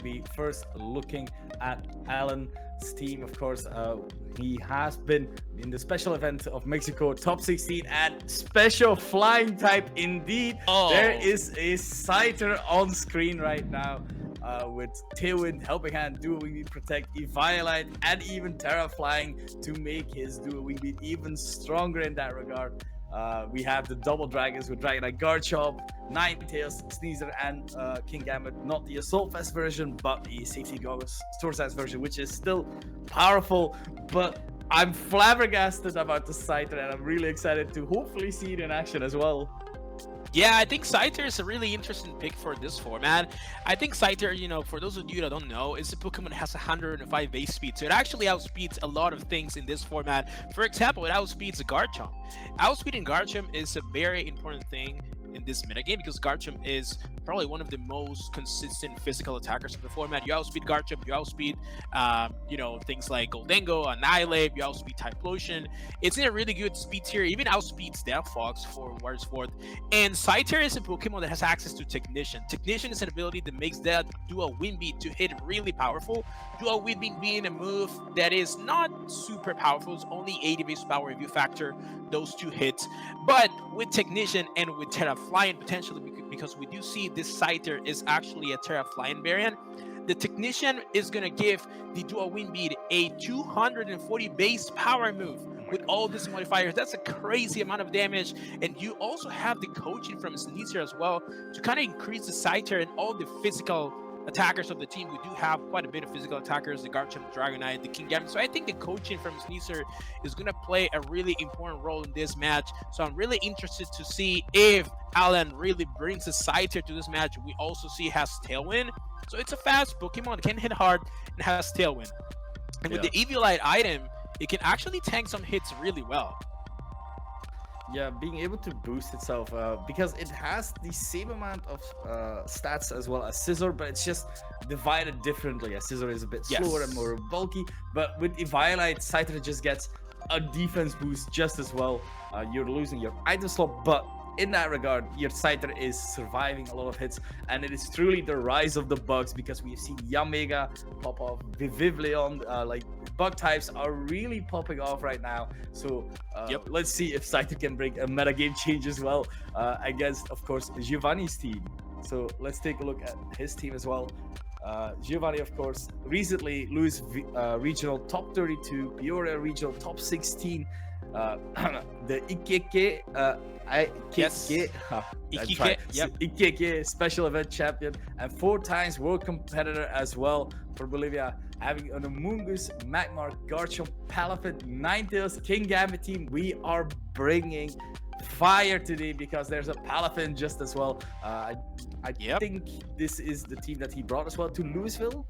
be first looking at Alan's team. Of course, he has been in the special event of Mexico top 16 and special flying type indeed. There is a Scyther on screen right now. With Tailwind, Helping Hand, Dual Wing Beat Protect, Eviolite, and even Terra Flying to make his Dual Wing Beat even stronger in that regard. We have the double dragons with Dragonite Garchomp, Ninetales, Sneasel, and King Gambit. Not the Assault Vest version, but the Safety Goggles Store Size version, which is still powerful. But I'm flabbergasted about the Scyther, and I'm really excited to hopefully see it in action as well. Yeah, I think Scyther is a really interesting pick for this format. I think Scyther, you know, for those of you that don't know, is a Pokemon that has 105 base speed. So it actually outspeeds a lot of things in this format. For example, it outspeeds a Garchomp. Outspeeding Garchomp is a very important thing in this metagame because Garchomp is probably one of the most consistent physical attackers of the format. You outspeed Garchomp, you outspeed, you know, things like Goldengo, Annihilate, you outspeed Typhlosion. It's in a really good speed tier, even outspeeds Death Fox for what it's worth. And Scyther is a Pokemon that has access to Technician. Technician is an ability that makes that Dual Wind Beat to hit really powerful. Dual Wind Beat being a move that is not super powerful, it's only 80 base power if you factor those two hits. But with Technician and with Terra Flying potentially, because we do see this Scyther is actually a Terra Flying variant, the Technician is going to give the Dual Wind Beat a 240 base power move with all these modifiers. That's a crazy amount of damage. And you also have the coaching from Sneasel as well to kind of increase the Scyther and all the physical attackers of the team. We do have quite a bit of physical attackers, the Garchomp, the Dragonite, the King Gambit. So I think the coaching from Sneasel is going to play a really important role in this match. So I'm really interested to see if Alan really brings a Scyther to this match. We also see it has Tailwind. So it's a fast Pokemon, can hit hard, and has Tailwind. And with the Eviolite item, it can actually tank some hits really well. Yeah, being able to boost itself because it has the same amount of stats as well as Scizor, but it's just divided differently. As Scizor is a bit slower and more bulky, but with Eviolite, Scyther just gets a defense boost just as well. You're losing your item slot, but in that regard, your Scyther is surviving a lot of hits, and it is truly the rise of the bugs because we've seen Yamega pop off, Vivillon, like bug types are really popping off right now. So let's see if Scyther can bring a metagame change as well against, of course, Giovanni's team. So let's take a look at his team as well. Giovanni, of course, recently Louis regional top 32, Peoria regional top 16, the Ikeke, Ikeke special event champion and 4 times world competitor as well for Bolivia, having an Amoonguss, Magmar, Garchomp, Palafin, Ninetales, King Gambit team. We are bringing fire today because there's a Palafin just as well. I think this is the team that he brought as well to Louisville.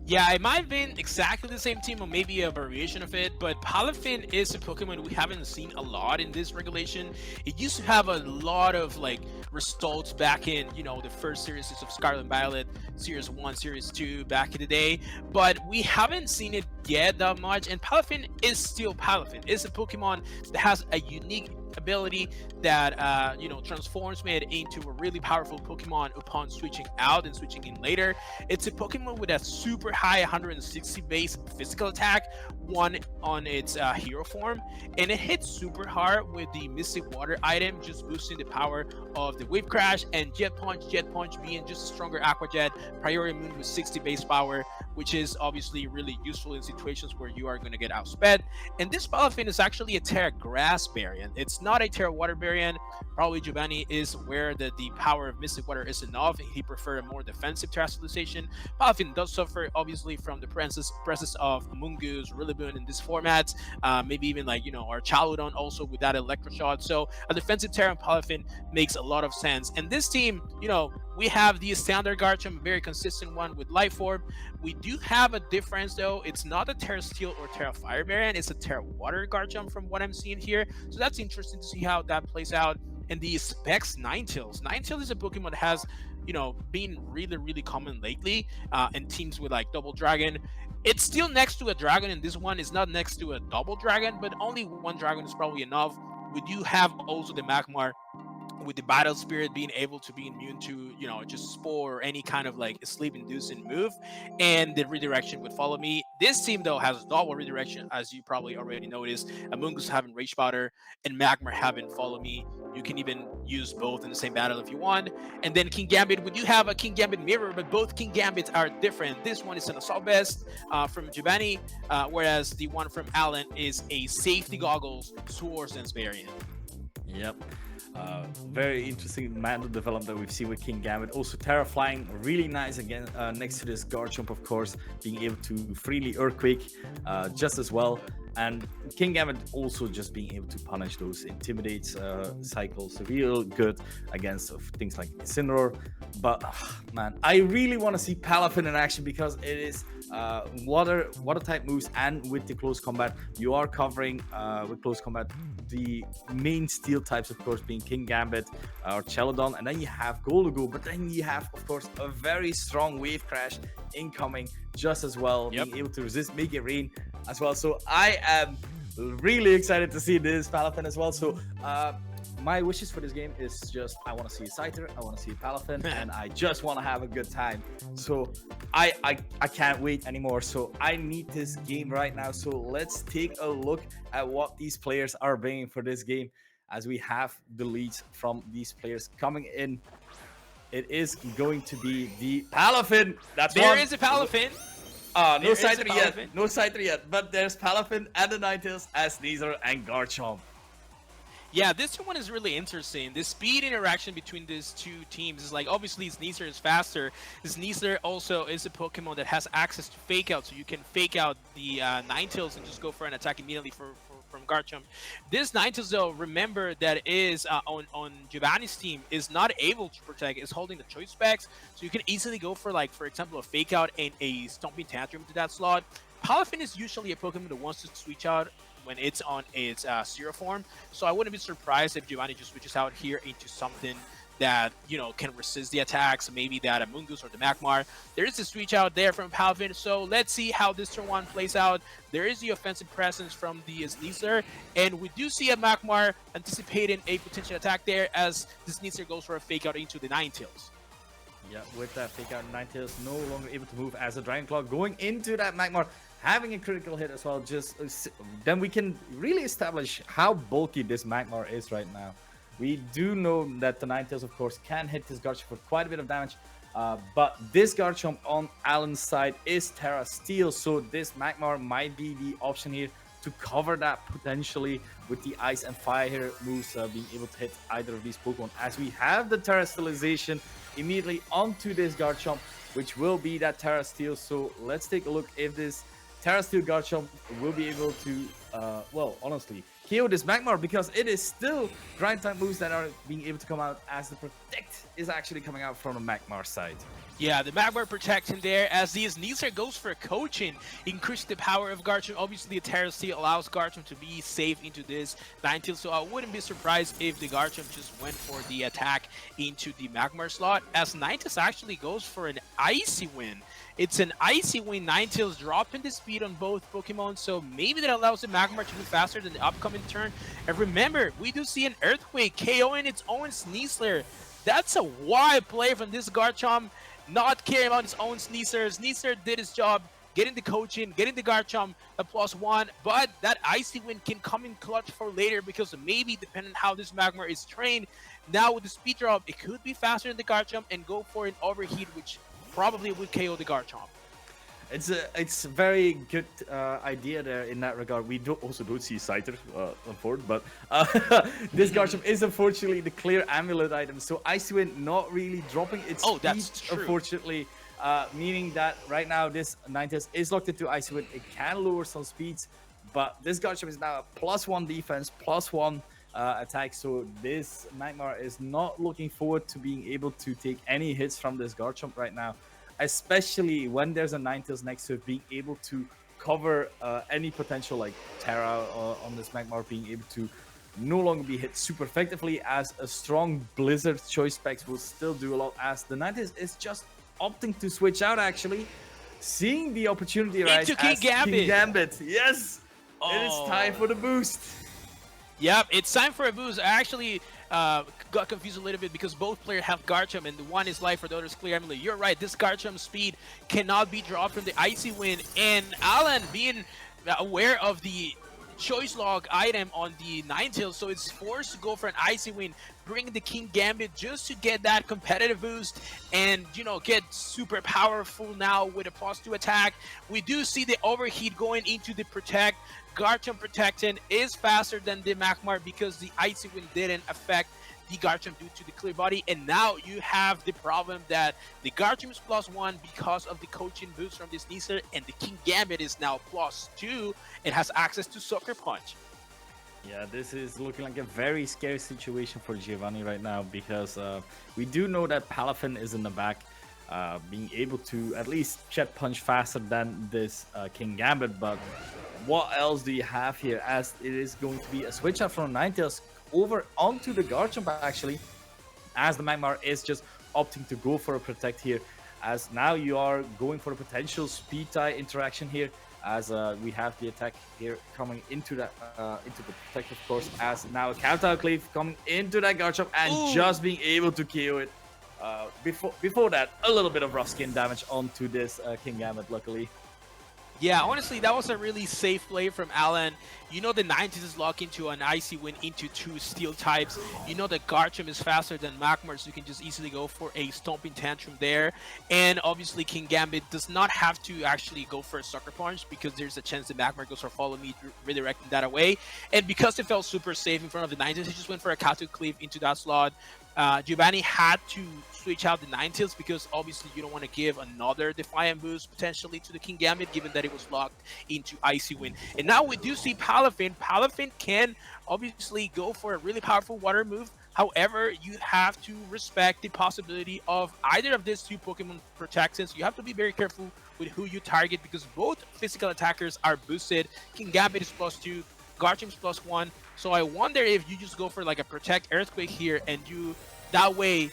Yeah, it might have been exactly the same team or maybe a variation of it, but Palafin is a Pokemon we haven't seen a lot in this regulation. It used to have a lot of like results back in, you know, the first series of Scarlet and Violet, Series 1, Series 2 back in the day, but we haven't seen it yet that much, and Palafin is still Palafin. It's a Pokemon that has a unique ability that you know, transforms it into a really powerful Pokemon upon switching out and switching in later. It's a Pokemon with a super high 160 base physical attack, one on its hero form, and it hits super hard with the Mystic Water item, just boosting the power of the Wave Crash, and Jet Punch being just a stronger Aqua Jet, Priority Moon with 60 base power, which is obviously really useful in situations where you are going to get outsped. And this Palafin is actually a Terra Grass variant. It's not a Terra Water variant. Probably Giovanni is aware that the power of Mystic Water is enough. He preferred a more defensive Terra Stabilization. Palafin does suffer obviously from the presence of Amoonguss, Rillaboom in this format. Maybe even like, you know, our Chaludon also with that Electroshot. So a defensive Terra and Palafin makes a lot of sense. And this team, you know, we have the standard Garchomp, a very consistent one with Life Orb. We do have a difference though. It's not a Terra Steel or Terra Fire variant. It's a Terra Water Garchomp from what I'm seeing here. So that's interesting to see how that plays out. And the specs Ninetales. Ninetales is a Pokemon that has, you know, been really common lately in teams with like Double Dragon. It's still next to a dragon, and this one is not next to a double dragon, but only one dragon is probably enough. We do have also the Magmar with the battle spirit being able to be immune to, you know, just spore or any kind of like sleep inducing move, and the redirection would follow me. This team though has double redirection, as you probably already noticed. Amungus having rage powder and Magmar having follow me. You can even use both in the same battle if you want. And then King Gambit, we do have a King Gambit mirror, but both King Gambits are different. This one is an assault vest from Giovanni, whereas the one from Alan is a safety goggles Swords Dance variant. Yep. Very interesting mantle development that we've seen with King Gambit. Also, Terra flying really nice again next to this guard jump, of course, being able to freely Earthquake just as well. And King Gambit also just being able to punish those Intimidate cycles real good against things like Incineroar. But man, I really want to see Palafin in action because it is water type moves, and with the close combat, you are covering with close combat the main steel types, of course, being King Gambit or Chelodon, and then you have Goldugo, but then you have, of course, a very strong Wave Crash incoming just as well, being able to resist, make it rain as well. So I am really excited to see this Palafin as well. So my wishes for this game is just I want to see a Scyther, I want to see a Palafin, and I just want to have a good time. So I can't wait anymore. So I need this game right now. So let's take a look at what these players are bringing for this game as we have the leads from these players coming in. It is going to be the Palafin. There is a Palafin. No Scyther yet. No Scyther yet. But there's Palafin and the Ninetales as Sneasler and Garchomp. Yeah, this one is really interesting. The speed interaction between these two teams is like, obviously Sneasler is faster. Sneasler also is a Pokemon that has access to Fake Out, so you can Fake Out the Ninetales and just go for an attack immediately from Garchomp. This Ninetales, though, remember that is on Giovanni's team, is not able to protect, is holding the choice specs, so you can easily go for, like, for example, a Fake Out and a Stomping Tantrum to that slot. Palafin is usually a Pokemon that wants to switch out when it's on its Zero form, so I wouldn't be surprised if Giovanni just switches out here into something that, you know, can resist the attacks, maybe that Amungus or the Magmar. There is a switch out there from Palafin, so let's see how this turn one plays out. There is the offensive presence from the Sneasler, and we do see a Magmar anticipating a potential attack there as the Sneasler goes for a Fake Out into the Ninetales. Yeah, with that Fake Out, Ninetales no longer able to move as a Dragon Claw going into that Magmar, having a critical hit as well. Just then we can really establish how bulky this Magmar is right now. We do know that the Ninetales, of course, can hit this Garchomp for quite a bit of damage, but this Garchomp on Alan's side is Terra Steel, so this Magmar might be the option here to cover that potentially with the Ice and Fire moves, being able to hit either of these Pokemon, as we have the Terra Steelization immediately onto this Garchomp, which will be that Terra Steel. So let's take a look if this Terra Steel Garchomp will be able to, well, honestly, KO this Magmar, because it is still grind type moves that are being able to come out, as the Protect is actually coming out from the Magmar side. Yeah, the Magmar protection there as the Sneasler goes for a coaching, increase the power of Garchomp. Obviously, the Terra Steel allows Garchomp to be safe into this Ninetales, so I wouldn't be surprised if the Garchomp just went for the attack into the Magmar slot, as Ninetales actually goes for an Icy Wind. It's an Icy Wind Ninetales, dropping the speed on both Pokemon, so maybe that allows the Magmar to move faster than the upcoming turn. And remember, we do see an Earthquake KOing its own Sneasler. That's a wild play from this Garchomp, not caring about his own Sneasler. Sneasler did his job, getting the coaching, getting the Garchomp a +1, but that Icy Wind can come in clutch for later, because maybe, depending on how this Magmar is trained, now with the speed drop, it could be faster than the Garchomp and go for an Overheat, which probably would KO the Garchomp. It's a very good idea there in that regard. We also don't see Scyther on board, but this Garchomp is unfortunately the clear amulet item, so Icy Wind not really dropping its speed, that's true. Unfortunately, meaning that right now this Ninetales is locked into Icy Wind. It can lower some speeds, but this Garchomp is now a +1 defense, +1 attack, so this Magmar is not looking forward to being able to take any hits from this Garchomp right now, especially when there's a Ninetales next to it, being able to cover any potential like Terra on this Magmar, being able to no longer be hit super effectively, as a strong Blizzard choice specs will still do a lot, as the Ninetales is just opting to switch out, actually seeing the opportunity right into King Gambit. King Gambit. Yes, it is time for the boost. Yep, it's time for a boost. Actually, got confused a little bit because both players have Garchomp and the one is life for the other is Clear Emily. You're right, this Garchomp speed cannot be dropped from the Icy Wind, and Alan being aware of the choice log item on the Ninetales, so it's forced to go for an Icy Wind, bring the King Gambit just to get that competitive boost and, you know, get super powerful now with a +2 attack. We do see the overheat going into the Protect. Garchomp protecting is faster than the Magmar because the Icy Wind didn't affect the Garchomp due to the clear body, and now you have the problem that the Garchomp is +1 because of the coaching boost from this Sneasler, and the King Gambit is now +2 and has access to Sucker Punch. Yeah, this is looking like a very scary situation for Giovanni right now because we do know that Palafin is in the back, being able to at least Jet Punch faster than this King Gambit, but what else do you have here, as it is going to be a switch up from Ninetales over onto the Garchomp actually, as the Magmar is just opting to go for a Protect here, as now you are going for a potential speed tie interaction here, as we have the attack here coming into that into the Protect, of course, as now a counter cleave coming into that Garchomp and just being able to KO it. Before that, a little bit of rough skin damage onto this King Gambit, luckily. Yeah, honestly, that was a really safe play from Alan. You know the 90s is locked into an Icy Wind into 2 Steel types. You know that Garchomp is faster than Magmar, so you can just easily go for a Stomping Tantrum there. And obviously, King Gambit does not have to actually go for a Sucker Punch because there's a chance that Magmar goes for Follow Me, redirecting that away. And because it felt super safe in front of the 90s, he just went for a Katu Cleave into that slot. Giovanni had to switch out the Ninetales because obviously you don't want to give another Defiant boost potentially to the King Gambit, given that it was locked into Icy Wind. And now we do see Palafin. Palafin can obviously go for a really powerful water move. However, you have to respect the possibility of either of these two Pokemon protecting. So you have to be very careful with who you target because both physical attackers are boosted. King Gambit is +2, Garchomp's +1. So I wonder if you just go for like a Protect Earthquake here and you that way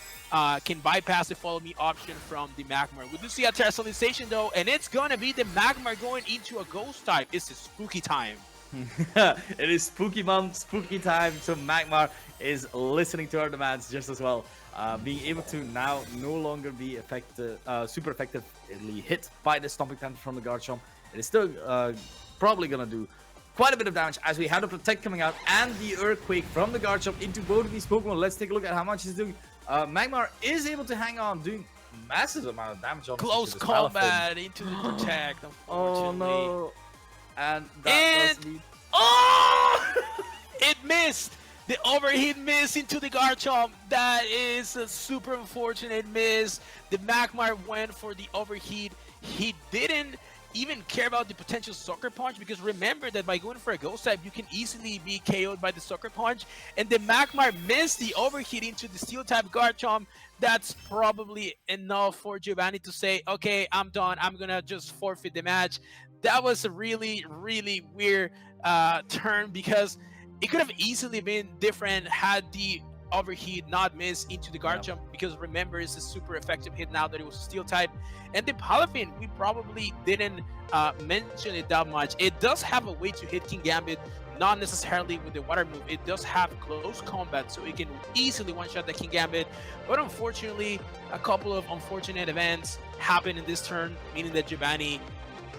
can bypass the Follow Me option from the Magmar. We do see a Terrestrialization though, and it's gonna be the Magmar going into a Ghost type. It's a spooky time. It is spooky time, so Magmar is listening to our demands just as well. Being able to now no longer be super effectively hit by the Stomping Tantrum from the Garchomp. It is still probably gonna do quite a bit of damage as we have the Protect coming out and the Earthquake from the Garchomp into both of these Pokemon. Let's take a look at how much he's doing. Magmar is able to hang on, doing massive amount of damage. Close combat into the Protect, unfortunately. Oh no. And that does lead. Oh! It missed! The overheat miss into the Garchomp. That is a super unfortunate miss. The Magmar went for the overheat. He didn't even care about the potential Sucker Punch because remember that by going for a Ghost type, you can easily be KO'd by the Sucker Punch. And the Magmar missed the overheat into the Steel type Garchomp. That's probably enough for Giovanni to say, okay, I'm done. I'm gonna just forfeit the match. That was a really, really weird turn because it could have easily been different had the overheat not missed into the Garchomp because remember it's a super effective hit now that it was a Steel type. And the Palafin, we probably didn't mention it that much. It does have a way to hit King Gambit, not necessarily with the water move. It does have close combat, so it can easily one-shot the King Gambit. But unfortunately, a couple of unfortunate events happened in this turn, meaning that Giovanni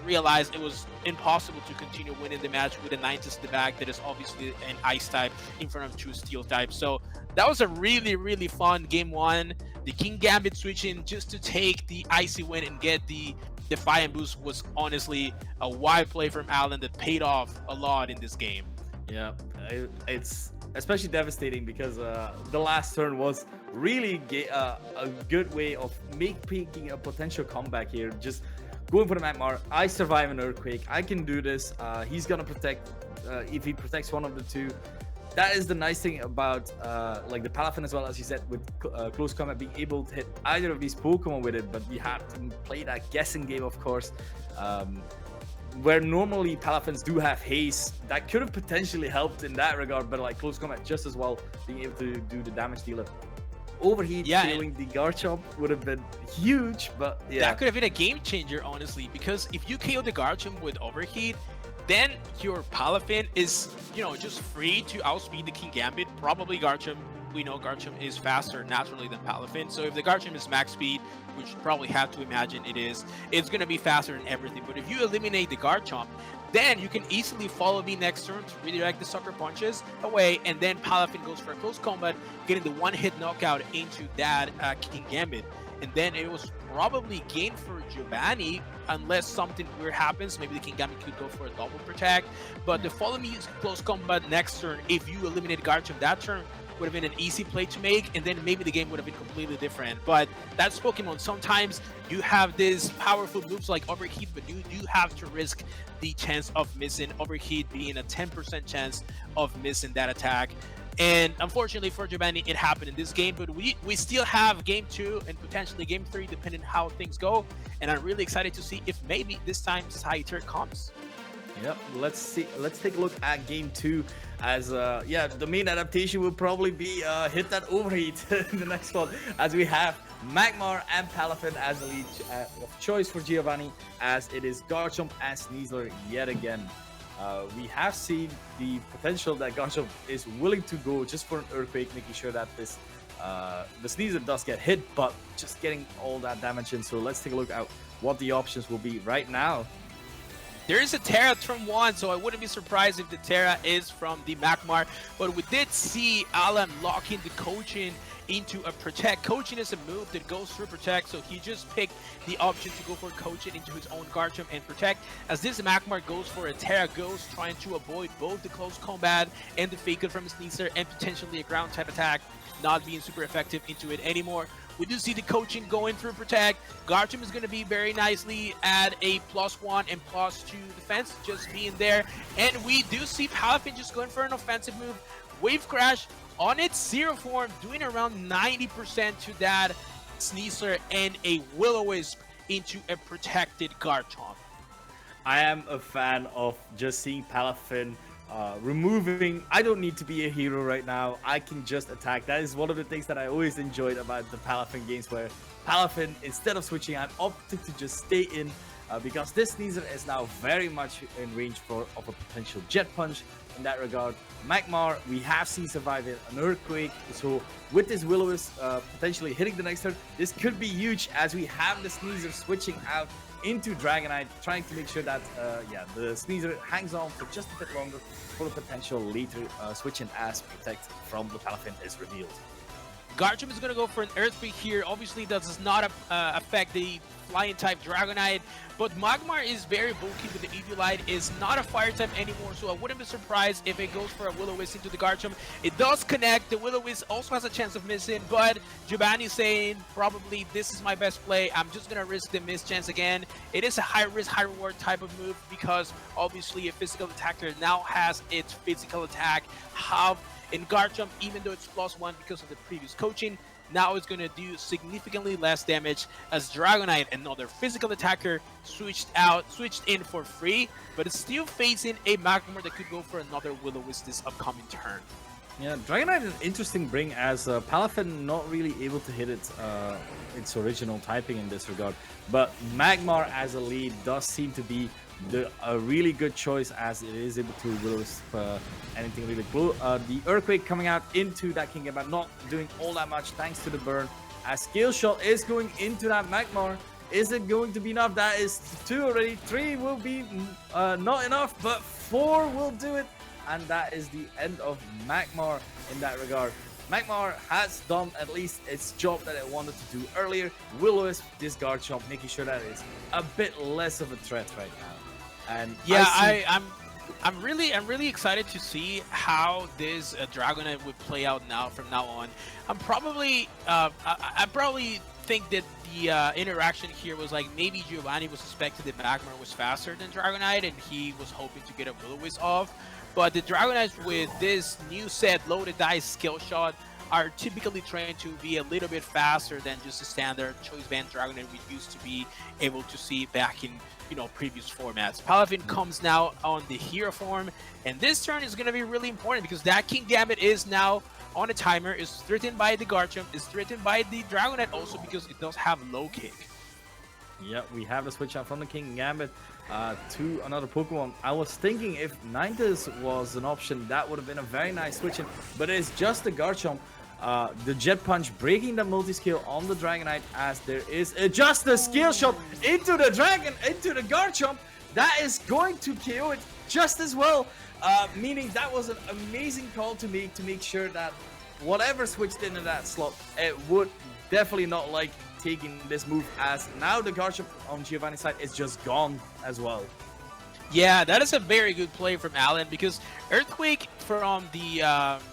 realized it was impossible to continue winning the match with a 90s in the back that is obviously an Ice type in front of 2 Steel types. So that was a really, really fun game 1. The King Gambit switching just to take the Icy win and get the Defiant boost was honestly a wide play from Alan that paid off a lot in this game. Yeah, it's especially devastating because the last turn was really a good way of making a potential comeback here. Just going for the Magmar. I survive an Earthquake. I can do this. He's gonna protect if he protects one of the two. That is the nice thing about like the Palafin as well, as you said, with close combat, being able to hit either of these Pokemon with it, but you have to play that guessing game, of course, where normally Palafins do have haste. That could have potentially helped in that regard, but like close combat just as well, being able to do the damage dealer. Overheat killing the Garchomp would have been huge, but yeah. That could have been a game changer, honestly, because if you KO the Garchomp with overheat, then your Palafin is, you know, just free to outspeed the King Gambit. Probably Garchomp we know Garchomp is faster naturally than Palafin. So if the Garchomp is max speed, which you probably have to imagine it is, it's going to be faster than everything. But if you eliminate the Garchomp, then you can easily follow me next turn to redirect the sucker punches away, and then Palafin goes for a close combat, getting the one-hit knockout into that King Gambit. And then it was probably gain for Giovanni, unless something weird happens. Maybe the King Gambit could go for a double protect. But the follow me close combat next turn, if you eliminate Garchomp that turn, would have been an easy play to make, and then maybe the game would have been completely different. But that's Pokemon. Sometimes you have these powerful moves like Overheat, but you do have to risk the chance of missing. Overheat being a 10% chance of missing that attack. And unfortunately for Giovanni, it happened in this game, but we still have game 2 and potentially game 3 depending on how things go. And I'm really excited to see if maybe this time Scyther comes. Yep, let's take a look at game 2, as yeah, the main adaptation will probably be hit that overheat in the next one, as we have Magmar and Palafin as the lead of choice for Giovanni, as it is Garchomp and Sneasler yet again. We have seen the potential that Garchomp is willing to go just for an Earthquake, making sure that this the Sneasler does get hit, but just getting all that damage in. So let's take a look at what the options will be right now. There is a Terra turn 1, so I wouldn't be surprised if the Terra is from the Magmar. But we did see Alan locking the Coaching into a Protect. Coaching is a move that goes through Protect, so he just picked the option to go for Coaching into his own Garchomp and Protect. As this Magmar goes for a Terra Ghost, trying to avoid both the close combat and the Fake Out from Sneasler and potentially a ground type attack, not being super effective into it anymore. We do see the Coaching going through Protect. Garchomp is going to be very nicely at a +1 and +2 defense, just being there. And we do see Palafin just going for an offensive move. Wave Crash on its Zero form, doing around 90% to that Sneasler, and a Will-O-Wisp into a protected Garchomp. I am a fan of just seeing Palafin removing. I don't need to be a hero right now. I can just attack. That is one of the things that I always enjoyed about the Palafin games, where Palafin, instead of switching out, opted to just stay in because this Sneasler is now very much in range of a potential Jet Punch. In that regard, Magmar, we have seen survive an Earthquake, so with this Will-O-Wisp potentially hitting the next turn, this could be huge, as we have the Sneasler switching out into Dragonite, trying to make sure that yeah, the Sneasler hangs on for just a bit longer for a potential later switch in as Protect from the Palafin is revealed. Garchomp is going to go for an Earthquake here. Obviously, that does not affect the Flying type Dragonite, but Magmar is very bulky with the Eviolite, is not a Fire type anymore, so I wouldn't be surprised if it goes for a Will-O-Wisp into the Garchomp. It does connect. The Will-O-Wisp also has a chance of missing, but Giovanni saying probably this is my best play. I'm just going to risk the miss chance again. It is a high risk, high reward type of move, because obviously a physical attacker now has its physical attack halved. In Garchomp, even though it's +1 because of the previous Coaching, now it's going to do significantly less damage, as Dragonite, another physical attacker, switched in for free, but it's still facing a Magmar that could go for another Will-O-Wisp this upcoming turn. Yeah, Dragonite is an interesting bring, as Palafin not really able to hit its original typing in this regard, but Magmar as a lead does seem to be a really good choice, as it is able to Will-O-Wisp anything really cool. The Earthquake coming out into that King but not doing all that much thanks to the burn, as Scale Shot is going into that Magmar. Is it going to be enough? That is 2 already. 3 will be not enough, but 4 will do it, and that is the end of Magmar in that regard. Magmar has done at least its job that it wanted to do earlier. Will-O-Wisp, this Garchomp, making sure that it's a bit less of a threat right now. And yeah, I'm really excited to see how this Dragonite would play out now from now on. I probably think that the interaction here was like maybe Giovanni was suspected that Magmar was faster than Dragonite, and he was hoping to get a Will-O-Wisp off. But the Dragonites with this new set loaded dice Skill Shot are typically trained to be a little bit faster than just a standard Choice Band Dragonite we used to be able to see back in, you know, previous formats. Palafin comes now on the Hero form, and this turn is going to be really important because that King Gambit is now on a timer, is threatened by the Garchomp, is threatened by the Dragonite also because it does have low kick. Yeah, we have a switch out from the King Gambit to another Pokemon. I was thinking if Ninetales was an option, that would have been a very nice switch in, but it's just the Garchomp. The Jet Punch breaking the multi-skill on the Dragonite as there is just a skill shot into the Dragon, into the Garchomp. That is going to KO it just as well. Meaning that was an amazing call to make sure that whatever switched into that slot, it would definitely not like taking this move, as now the Garchomp on Giovanni's side is just gone as well. Yeah, that is a very good play from Alan, because Earthquake from the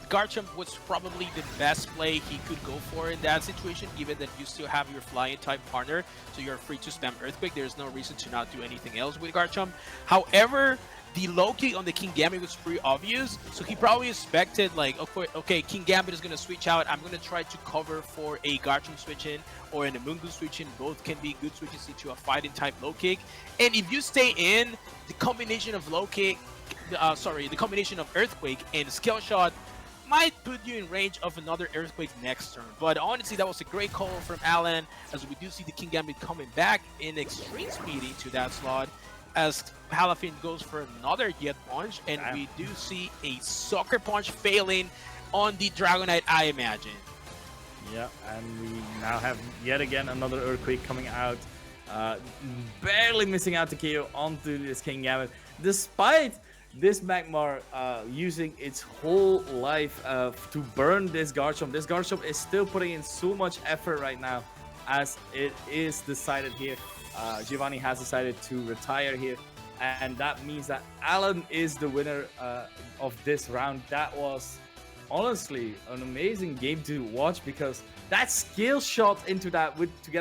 Garchomp was probably the best play he could go for in that situation, given that you still have your flying type partner, so you're free to spam Earthquake. There's no reason to not do anything else with Garchomp. However, the low kick on the King Gambit was pretty obvious, so he probably expected like, okay, King Gambit is going to switch out. I'm going to try to cover for a Garchomp switch in or an Amoonguss switch in. Both can be good switches into a fighting type low kick. And if you stay in, the combination of low kick, the combination of Earthquake and Skill Shot might put you in range of another Earthquake next turn. But honestly, that was a great call from Alan, as we do see the King Gambit coming back in extreme speed into that slot, as Palafin goes for another Jet Punch, and we do see a Sucker Punch failing on the Dragonite, I imagine. Yeah, and we now have yet again another Earthquake coming out, barely missing out to KO onto this King Gambit, despite this Magmar using its whole life to burn this Garchomp. This Garchomp is still putting in so much effort right now, as it is decided here. Giovanni has decided to retire here, and that means that Alan is the winner of this round. That was honestly an amazing game to watch, because that skill shot into that together